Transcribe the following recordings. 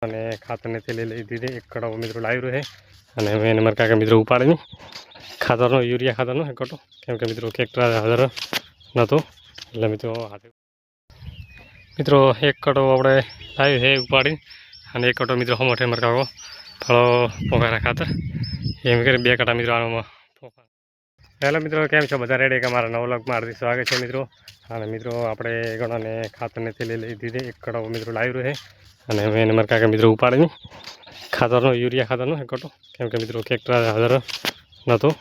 અને ખાતરને તે લઈ દીધી એક કડો મિત્રો લાવી રહ્યો છે અને મેં એને મારા કાકા મિત્રો ઉપાડીને ખાતરનો યુરિયા ખાતરનો એક કટો કેમ કે મિત્રો ટ્રેક્ટર હાજર નહોતું એટલે મિત્રો એક કટો આપણે લાવ્યું છે ઉપાડી અને એક કટો મિત્રો હમોઠે મારા કાકો ફળો પોગારા ખાતર એમ કરી 2 કટા મિત્રો આમાં હેલો મિત્રો કેમ છો બધા રેડી કે મારા નવા વ્લોગમાં હાર્દિક સ્વાગત છે મિત્રો અને મિત્રો આપણે ગણાને ખાતરને તે લઈ દીધી એક કડો મિત્રો લાવી રહ્યો છે અને મેં એને મારા કાકા મિત્રો ઉપાડીને ખાતરનો યુરિયા ખાતરનો એક કટો કેમ કે મિત્રો ટ્રેક્ટર હાજર નહોતું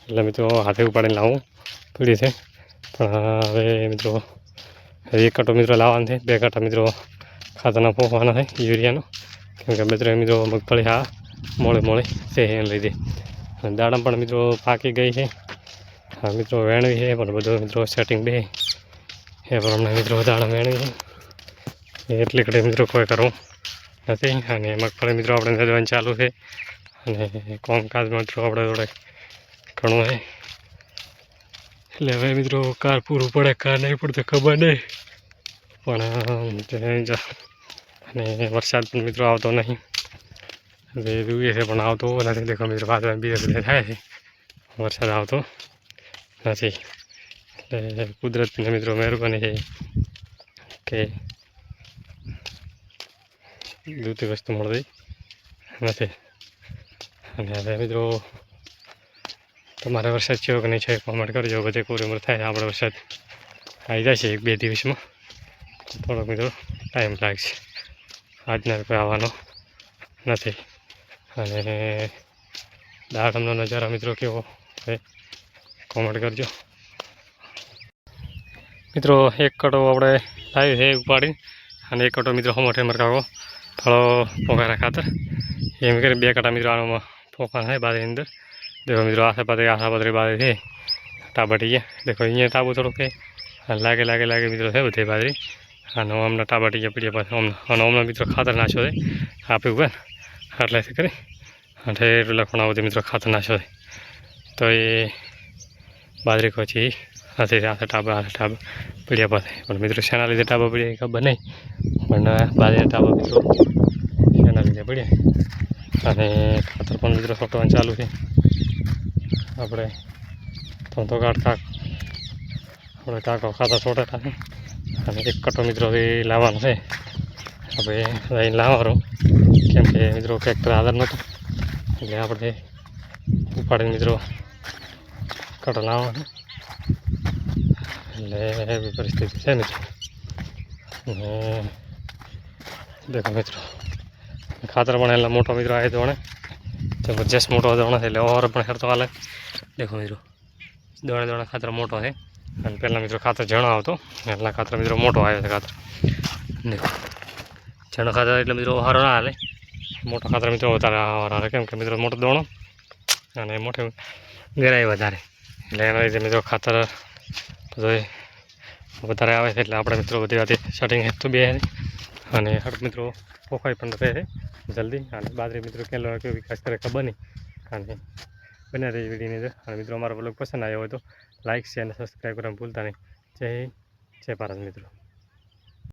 એટલે મિત્રો હાથે ઉપાડીને લાવવું પડી છે પણ હવે મિત્રો એક કટો મિત્રો લાવવાનો છે 2 કટા મિત્રો ખાતરના પોખવાના છે યુરિયાનો કેમ કે મિત્રો મગફળી હા મોળે છે એને લીધે અને દાડમ પણ મિત્રો પાકી ગઈ છે હા મિત્રો વેણવી છે પણ બધું મિત્રો સેટિંગ બે એ પ્રમાણે મિત્રો દાડમ વેણવી છે એટલી કડે મિત્રો કોઈ કરવું નથી અને મગફળી મિત્રો આપણે જવાનું ચાલુ છે અને કોમકાજ મિત્રો આપણે જોડે ઘણું છે એટલે હવે મિત્રો કાર પૂરું પડે કાર નહીં પડતું ખબર નહીં પણ અને વરસાદ પણ મિત્રો આવતો નહીં હવે જોઈએ છે પણ આવતો નથી દેખો મિત્રો વાદળ બીજા થાય છે વરસાદ આવતો નથી એટલે કુદરતને મિત્રો મહેરબાની છે કે જોતી વસ્તુ મળતી નથી અને હવે મિત્રો તમારે વરસાદ થયો કે નહીં છે કોમેન્ટ કરજો બધે કોરેમર થાય આપણે વરસાદ આવી જાય છે 1-2 દિવસમાં થોડોક મિત્રો ટાઈમ લાગશે આજના રૂપિયા આવવાનો નથી અને દાડમનો નજારો મિત્રો કેવો છે કોમેન્ટ કરજો મિત્રો એક કટો આપણે લાવ્યું છે ઉપાડી અને એક કટો મિત્રો હમોઠે મારા કાકો ફળો પોગારા ખાતર એમ કરી 2 કટા મિત્રો આમાં પોખવાના છે બાજરી અંદર देखो मित्रों आशा पत्री बाजरी है टाबाटिया देखो अँ टाबू थोड़ो के लागे लागे लागे मित्रों है बधे बाजरी हाँ हमने टाबाटिया पीड़िया पास हमने मित्रों खातर नाशो है आप एट करे ठेर लखणा बधे मित्रों खातर नाशो है तो ये बाजरी को छी आशे टाबा पीड़िया पास मित्रों शेना लीधे टाबा पीड़िया खबर नहीं बाजरी टाबा मित्रों शेना लीधे पीड़िया અને ખાતર પણ મિત્રો છોટવાનું ચાલુ છે આપણે તો કાઢતા આપણે કાકો ખાતર છોટાતા છે અને એક કટો મિત્રો હવે લાવવાનો છે હવે અહીં લાવવાનો કેમ કે મિત્રો ટ્રેક્ટર હાજર નહોતું એટલે આપણે ઉપાડીને મિત્રો કટો લાવવાનો એટલે એવી પરિસ્થિતિ છે મિત્રો અને દેખો મિત્રો खातर पण एला मोटो मित्रों आए दोणे जबरदस्त मोटो दोणे है और पण हेरतो हाले देखो मित्रों दोणे दोणे खातर मोटो है अने पहला मित्रों खातर जणो आवतो एटला खातर मित्रों मोटो आयो छे खातर देखो जणो खातर एटले मित्रों हारो ना हाले मोटो खातर मित्रों वधारे हारे केम के मित्रों मोटो दोणो अने मोटे गहराई वधारे एटले एना लीधे मित्रों खातर बधुंय वधारे आवे छे एटले आपणे मित्रों बधी वाते सेटिंग हेतु बे अने हर मित्रों पोखाई पण रहे जल्दी और बाजरी मित्रों के विकास करे खबर नहीं और बने रही वीडियो ने और मित्रों हमारा ब्लॉग पसंद आया हो तो लाइक शेयर सब्सक्राइब करना भूलता नहीं। जय हिंद जय भारत मित्रों।